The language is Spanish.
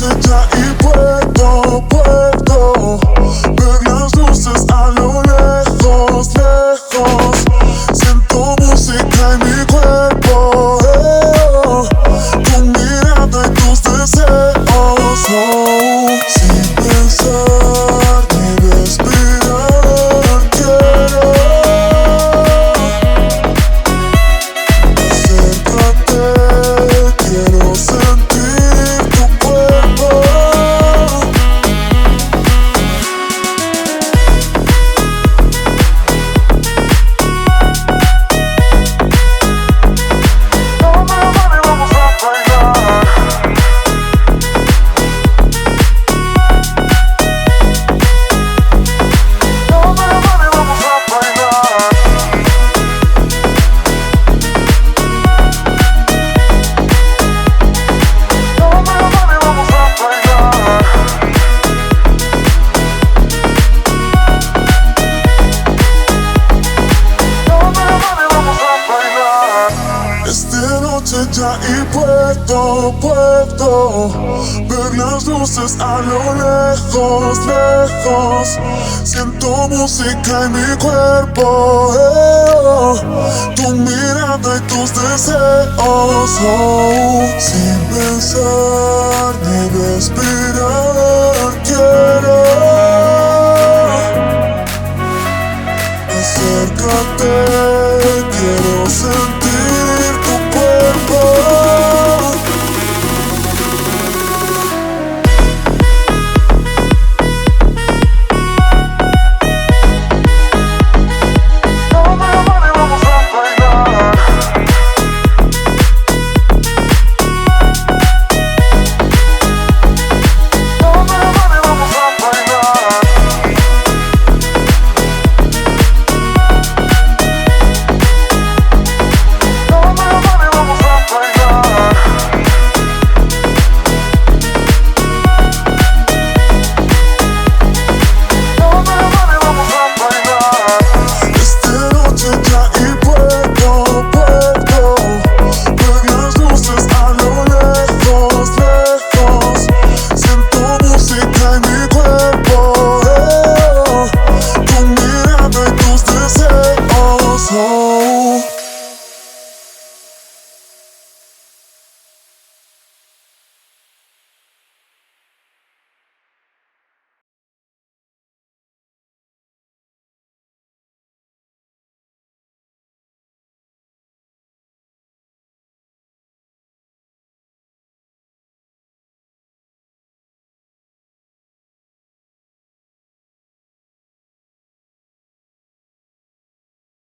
noche ya y puedo ver las luces a lo lejos, lejos. Siento música en mi cuerpo, tu mirada y tus deseos, sin pensar ni respirar. Quiero acércate, quiero sentir tu cuerpo. Esta noche ya y puedo ver las luces a lo lejos, lejos. Siento música en mi cuerpo, tu mirada y tus deseos, sin pensar ni respirar. Quiero acércate.